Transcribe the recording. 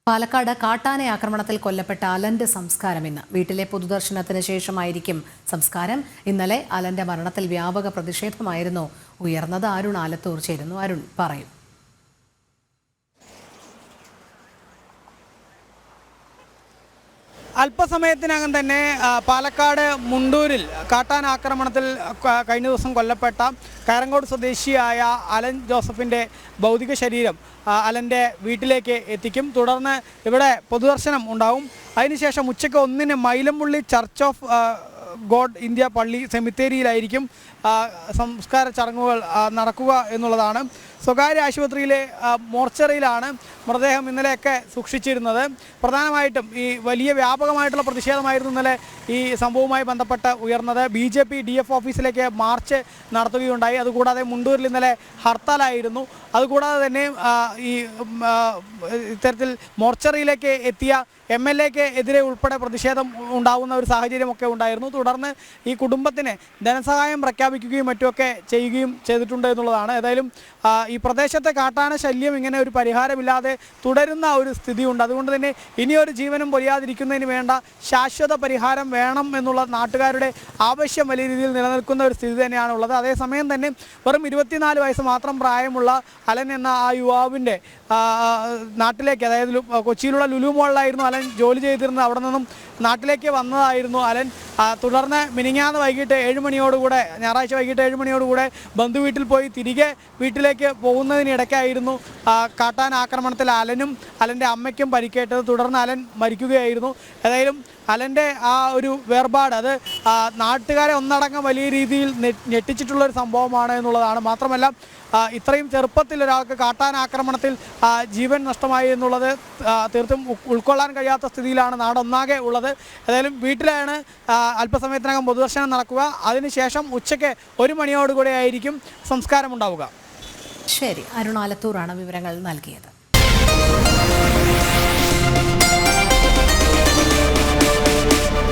പാലക്കാട് കാട്ടാന ആക്രമണത്തിൽ കൊല്ലപ്പെട്ട അലന്റെ സംസ്കാരം ഇന്ന് വീട്ടിലെ പൊതുദർശനത്തിന് ശേഷമായിരിക്കും സംസ്കാരം. ഇന്നലെ അലന്റെ മരണത്തിൽ വ്യാപക പ്രതിഷേധമായിരുന്നു ഉയർന്നത്. അരുൺ ആലത്തൂർ ചേരുന്നു. അരുൺ പറയും. അല്പസമയത്തിനകം തന്നെ പാലക്കാട് മുണ്ടൂരിൽ കാട്ടാന ആക്രമണത്തിൽ കഴിഞ്ഞ ദിവസം കൊല്ലപ്പെട്ട കയറങ്കോട് സ്വദേശിയായ അലൻ ജോസഫിൻ്റെ ഭൗതിക ശരീരം അലൻ്റെ വീട്ടിലേക്ക് എത്തിക്കും. തുടർന്ന് ഇവിടെ പൊതുദർശനം ഉണ്ടാവും. അതിനുശേഷം ഉച്ചയ്ക്ക് 1-ന് മൈലമ്പുള്ളി ചർച്ച് ഓഫ് ഗോഡ് ഇന്ത്യ പള്ളി സെമിത്തേരിയിലായിരിക്കും സംസ്കാര ചടങ്ങുകൾ നടക്കുക എന്നുള്ളതാണ്. സ്വകാര്യ ആശുപത്രിയിലെ മോർച്ചറിയിലാണ് മൃതദേഹം ഇന്നലെയൊക്കെ സൂക്ഷിച്ചിരുന്നത്. പ്രധാനമായിട്ടും ഈ വലിയ വ്യാപകമായിട്ടുള്ള പ്രതിഷേധമായിരുന്നു ഇന്നലെ ഈ സംഭവവുമായി ബന്ധപ്പെട്ട് ഉയർന്നത്. BJP DF ഓഫീസിലേക്ക് മാർച്ച് നടത്തുകയുണ്ടായി. അതുകൂടാതെ മുണ്ടൂരിൽ ഇന്നലെ ഹർത്താലായിരുന്നു. അതുകൂടാതെ തന്നെ ഈ ഇത്തരത്തിൽ മോർച്ചറിയിലേക്ക് എത്തിയ MLAക്ക് എതിരെ ഉൾപ്പെടെ പ്രതിഷേധം ഉണ്ടാകുന്ന ഒരു സാഹചര്യമൊക്കെ ഉണ്ടായിരുന്നു. തുടർന്ന് ഈ കുടുംബത്തിന് ധനസഹായം പ്രഖ്യാപിക്കുകയും മറ്റുമൊക്കെ ചെയ്യുകയും ചെയ്തിട്ടുണ്ട് എന്നുള്ളതാണ്. ഏതായാലും ഈ പ്രദേശത്തെ കാട്ടാന ശല്യം ഇങ്ങനെ ഒരു പരിഹാരമില്ലാതെ തുടരുന്ന ഒരു സ്ഥിതിയുണ്ട്. അതുകൊണ്ട് തന്നെ ഇനിയൊരു ജീവനും പൊലിയാതിരിക്കുന്നതിന് വേണ്ട ശാശ്വത പരിഹാരം വേണം എന്നുള്ള നാട്ടുകാരുടെ ആവശ്യം വലിയ രീതിയിൽ നിലനിൽക്കുന്ന ഒരു സ്ഥിതി തന്നെയാണുള്ളത്. അതേസമയം തന്നെ വെറും 24 വയസ്സ് മാത്രം പ്രായമുള്ള അലൻ എന്ന ആ യുവാവിൻ്റെ നാട്ടിലേക്ക്, അതായത് കൊച്ചിയിലുള്ള ലുലു മോളിലായിരുന്നു അലൻ ജോലി ചെയ്തിരുന്നത്. അവിടെ നിന്നും നാട്ടിലേക്ക് വന്നതായിരുന്നു അലൻ. തുടർന്ന് മിനിഞ്ഞാന്ന് വൈകിട്ട് 7 മണിയോടുകൂടെ, ഞായറാഴ്ച വൈകിട്ട് 7 മണിയോടുകൂടെ ബന്ധുവീട്ടിൽ പോയി തിരികെ വീട്ടിലേക്ക് പോകുന്നതിനിടയ്ക്കായിരുന്നു കാട്ടാന ആക്രമണത്തിൽ അലനും അലൻ്റെ അമ്മയ്ക്കും പരിക്കേറ്റത്. തുടർന്ന് അലൻ മരിക്കുകയായിരുന്നു. ഏതായാലും അലൻ്റെ ആ ഒരു വേർപാട് അത് നാട്ടുകാരെ ഒന്നടങ്കം വലിയ രീതിയിൽ ഞെട്ടിച്ചിട്ടുള്ളൊരു സംഭവമാണ് എന്നുള്ളതാണ്. മാത്രമല്ല ഇത്രയും ചെറുപ്പത്തിൽ ഒരാൾക്ക് കാട്ടാന ആക്രമണത്തിൽ ജീവൻ നഷ്ടമായി എന്നുള്ളത് തീർത്തും ഉൾക്കൊള്ളാൻ കഴിയാത്ത സ്ഥിതിയിലാണ് നാടൊന്നാകെ ഉള്ളത്. ഏതായാലും വീട്ടിലാണ് അല്പസമയത്തിനകം പൊതുദർശനം നടക്കുക. അതിനുശേഷം ഉച്ചയ്ക്ക് 1 മണിയോടുകൂടെ ആയിരിക്കും സംസ്കാരം ഉണ്ടാവുക. ശരി, അരുൺ ആലത്തൂറാണ് വിവരങ്ങൾ നൽകിയത്.